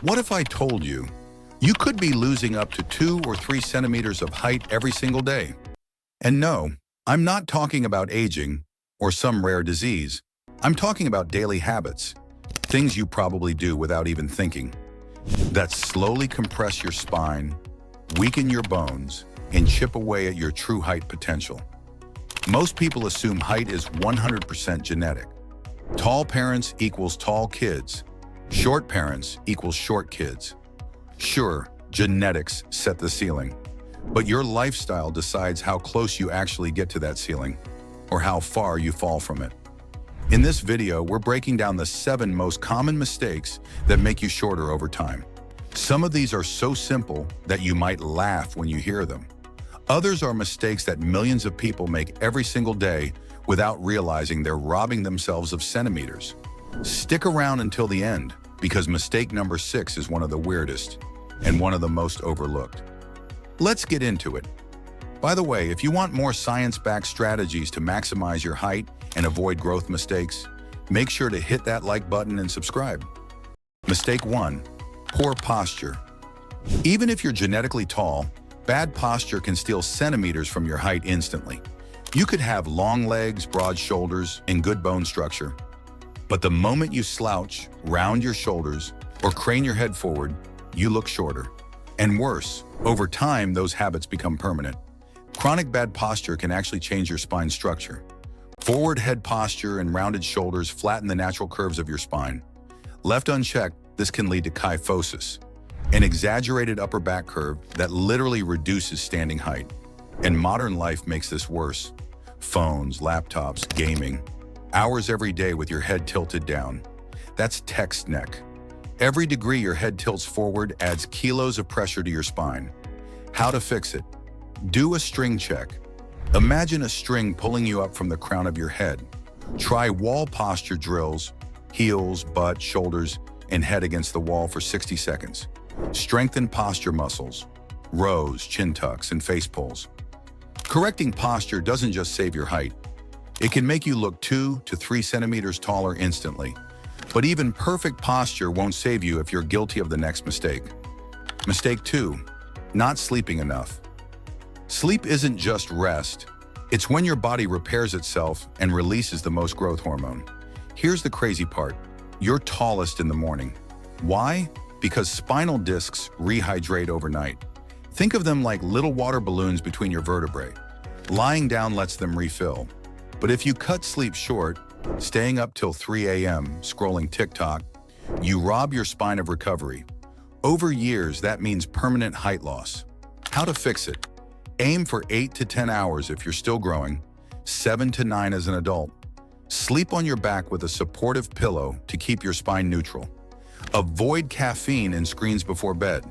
What if I told you you could be losing up to 2 or 3 centimeters of height every single day? And no, I'm not talking about aging or some rare disease. I'm talking about daily habits, things you probably do without even thinking, that slowly compress your spine, weaken your bones, and chip away at your true height potential. Most people assume height is 100% genetic. Tall parents equals tall kids. Short parents equals short kids. Sure, genetics set the ceiling, but your lifestyle decides how close you actually get to that ceiling, or how far you fall from it. In this video, we're breaking down the 7 most common mistakes that make you shorter over time. Some of these are so simple that you might laugh when you hear them. Others are mistakes that millions of people make every single day without realizing they're robbing themselves of centimeters. Stick around until the end, because mistake number 6 is one of the weirdest and one of the most overlooked. Let's get into it. By the way, if you want more science-backed strategies to maximize your height and avoid growth mistakes, make sure to hit that like button and subscribe. Mistake 1, poor posture. Even if you're genetically tall, bad posture can steal centimeters from your height instantly. You could have long legs, broad shoulders, and good bone structure, but the moment you slouch, round your shoulders, or crane your head forward, you look shorter. And worse, over time, those habits become permanent. Chronic bad posture can actually change your spine structure. Forward head posture and rounded shoulders flatten the natural curves of your spine. Left unchecked, this can lead to kyphosis, an exaggerated upper back curve that literally reduces standing height. And modern life makes this worse. Phones, laptops, gaming, hours every day with your head tilted down. That's text neck. Every degree your head tilts forward adds kilos of pressure to your spine. How to fix it? Do a string check. Imagine a string pulling you up from the crown of your head. Try wall posture drills, heels, butt, shoulders, and head against the wall for 60 seconds. Strengthen posture muscles, rows, chin tucks, and face pulls. Correcting posture doesn't just save your height. It can make you look 2 to 3 centimeters taller instantly. But even perfect posture won't save you if you're guilty of the next mistake. Mistake 2, not sleeping enough. Sleep isn't just rest. It's when your body repairs itself and releases the most growth hormone. Here's the crazy part. You're tallest in the morning. Why? Because spinal discs rehydrate overnight. Think of them like little water balloons between your vertebrae. Lying down lets them refill. But if you cut sleep short, staying up till 3 a.m., scrolling TikTok, you rob your spine of recovery. Over years, that means permanent height loss. How to fix it? Aim for 8 to 10 hours if you're still growing, 7 to 9 as an adult. Sleep on your back with a supportive pillow to keep your spine neutral. Avoid caffeine and screens before bed.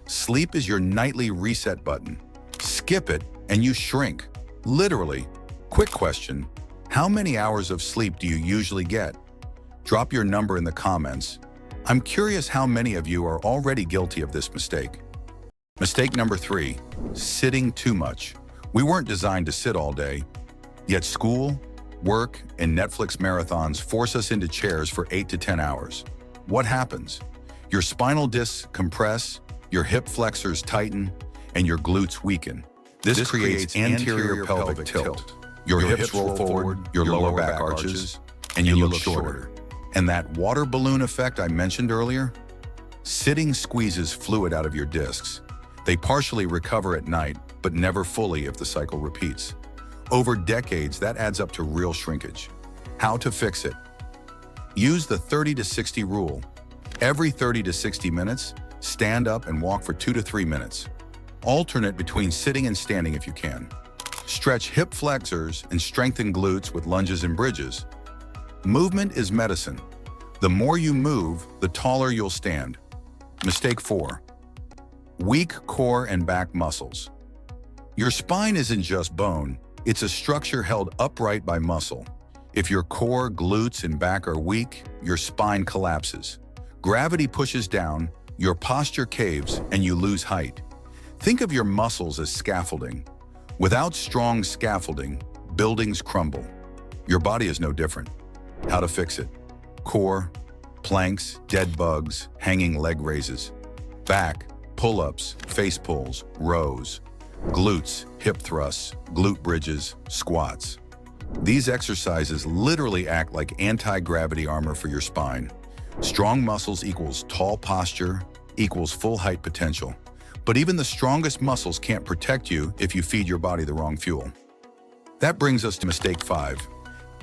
Sleep is your nightly reset button. Skip it and you shrink. Literally. Quick question, how many hours of sleep do you usually get? Drop your number in the comments. I'm curious how many of you are already guilty of this mistake. Mistake number 3, sitting too much. We weren't designed to sit all day, yet school, work, and Netflix marathons force us into chairs for 8 to 10 hours. What happens? Your spinal discs compress, your hip flexors tighten, and your glutes weaken. This creates anterior pelvic tilt. Your hips roll forward, your lower back arches, and you look shorter. And that water balloon effect I mentioned earlier? Sitting squeezes fluid out of your discs. They partially recover at night, but never fully if the cycle repeats. Over decades, that adds up to real shrinkage. How to fix it? Use the 30 to 60 rule. Every 30 to 60 minutes, stand up and walk for 2 to 3 minutes. Alternate between sitting and standing if you can. Stretch hip flexors and strengthen glutes with lunges and bridges. Movement is medicine. The more you move, the taller you'll stand. Mistake 4, weak core and back muscles. Your spine isn't just bone, it's a structure held upright by muscle. If your core, glutes, and back are weak, your spine collapses. Gravity pushes down, your posture caves, and you lose height. Think of your muscles as scaffolding. Without strong scaffolding, buildings crumble. Your body is no different. How to fix it? Core, planks, dead bugs, hanging leg raises. Back, pull-ups, face pulls, rows. Glutes, hip thrusts, glute bridges, squats. These exercises literally act like anti-gravity armor for your spine. Strong muscles equals tall posture, equals full height potential. But even the strongest muscles can't protect you if you feed your body the wrong fuel. That brings us to mistake 5,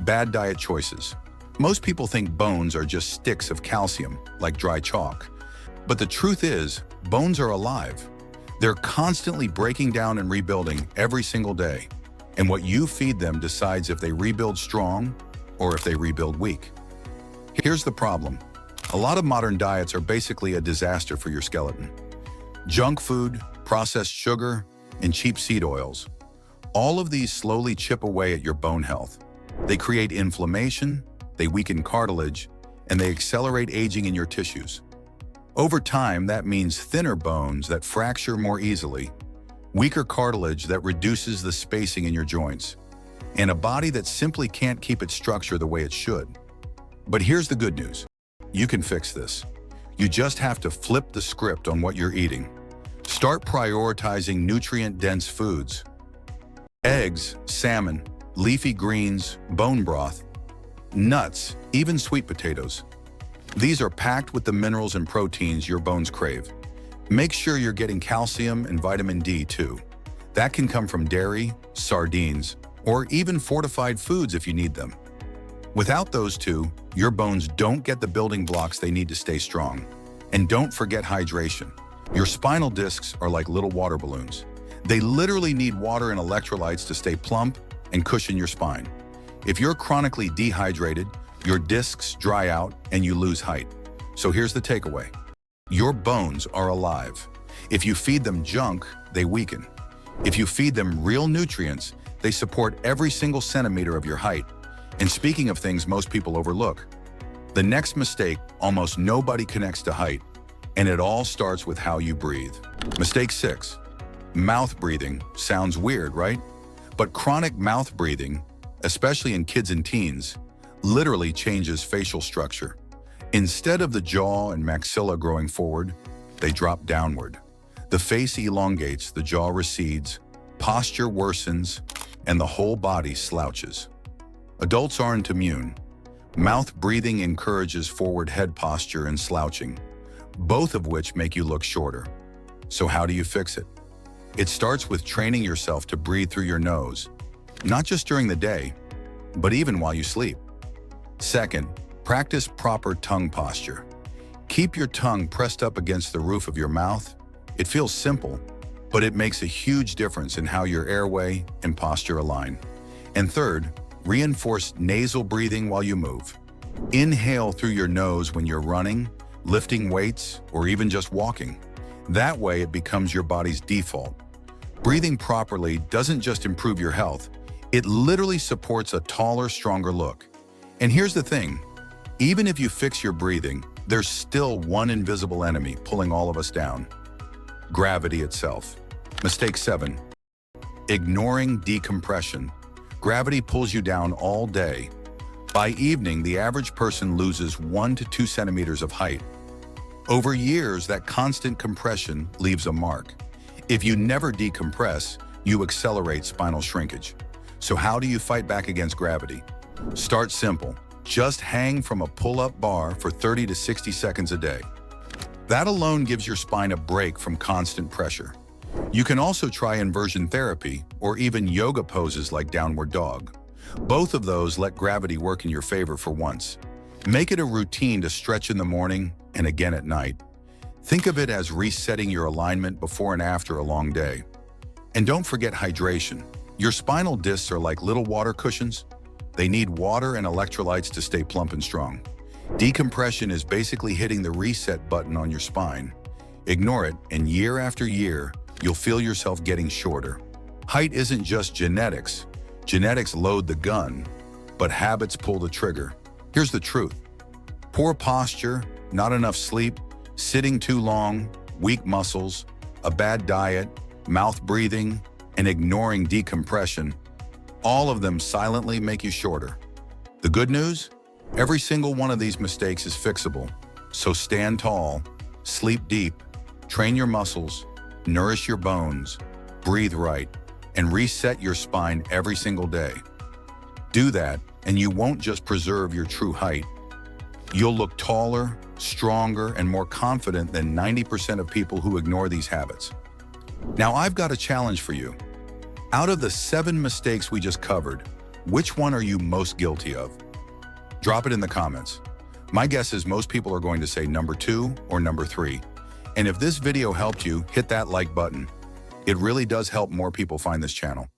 bad diet choices. Most people think bones are just sticks of calcium, like dry chalk. But the truth is, bones are alive. They're constantly breaking down and rebuilding every single day. And what you feed them decides if they rebuild strong or if they rebuild weak. Here's the problem. A lot of modern diets are basically a disaster for your skeleton. Junk food, processed sugar, and cheap seed oils. All of these slowly chip away at your bone health. They create inflammation, they weaken cartilage, and they accelerate aging in your tissues. Over time, that means thinner bones that fracture more easily, weaker cartilage that reduces the spacing in your joints, and a body that simply can't keep its structure the way it should. But here's the good news. You can fix this. You just have to flip the script on what you're eating. Start prioritizing nutrient-dense foods. Eggs, salmon, leafy greens, bone broth, nuts, even sweet potatoes. These are packed with the minerals and proteins your bones crave. Make sure you're getting calcium and vitamin D too. That can come from dairy, sardines, or even fortified foods if you need them. Without those two, your bones don't get the building blocks they need to stay strong. And don't forget hydration. Your spinal discs are like little water balloons. They literally need water and electrolytes to stay plump and cushion your spine. If you're chronically dehydrated, your discs dry out and you lose height. So here's the takeaway. Your bones are alive. If you feed them junk, they weaken. If you feed them real nutrients, they support every single centimeter of your height. And speaking of things most people overlook, the next mistake almost nobody connects to height, and it all starts with how you breathe. Mistake 6, mouth breathing. Sounds weird, right? But chronic mouth breathing, especially in kids and teens, literally changes facial structure. Instead of the jaw and maxilla growing forward, they drop downward. The face elongates, the jaw recedes, posture worsens, and the whole body slouches. Adults aren't immune. Mouth breathing encourages forward head posture and slouching, both of which make you look shorter. So how do you fix it? It starts with training yourself to breathe through your nose, not just during the day, but even while you sleep. Second, practice proper tongue posture. Keep your tongue pressed up against the roof of your mouth. It feels simple, but it makes a huge difference in how your airway and posture align. And third, reinforce nasal breathing while you move. Inhale through your nose when you're running, lifting weights, or even just walking. That way it becomes your body's default. Breathing properly doesn't just improve your health, it literally supports a taller, stronger look. And here's the thing, even if you fix your breathing, there's still one invisible enemy pulling all of us down: gravity itself. Mistake 7, ignoring decompression. Gravity pulls you down all day. By evening, the average person loses 1 to 2 centimeters of height. Over years, that constant compression leaves a mark. If you never decompress, you accelerate spinal shrinkage. So how do you fight back against gravity? Start simple. Just hang from a pull-up bar for 30 to 60 seconds a day. That alone gives your spine a break from constant pressure. You can also try inversion therapy or even yoga poses like downward dog. Both of those let gravity work in your favor for once. Make it a routine to stretch in the morning and again at night. Think of it as resetting your alignment before and after a long day. And don't forget hydration. Your spinal discs are like little water cushions. They need water and electrolytes to stay plump and strong. Decompression is basically hitting the reset button on your spine. Ignore it, and year after year, you'll feel yourself getting shorter. Height isn't just genetics. Genetics load the gun, but habits pull the trigger. Here's the truth. Poor posture, not enough sleep, sitting too long, weak muscles, a bad diet, mouth breathing, and ignoring decompression, all of them silently make you shorter. The good news? Every single one of these mistakes is fixable, so stand tall, sleep deep, train your muscles, nourish your bones, breathe right, and reset your spine every single day. Do that, and you won't just preserve your true height. You'll look taller, stronger, and more confident than 90% of people who ignore these habits. Now, I've got a challenge for you. Out of the 7 mistakes we just covered, which one are you most guilty of? Drop it in the comments. My guess is most people are going to say number 2 or number 3. And if this video helped you, hit that like button. It really does help more people find this channel.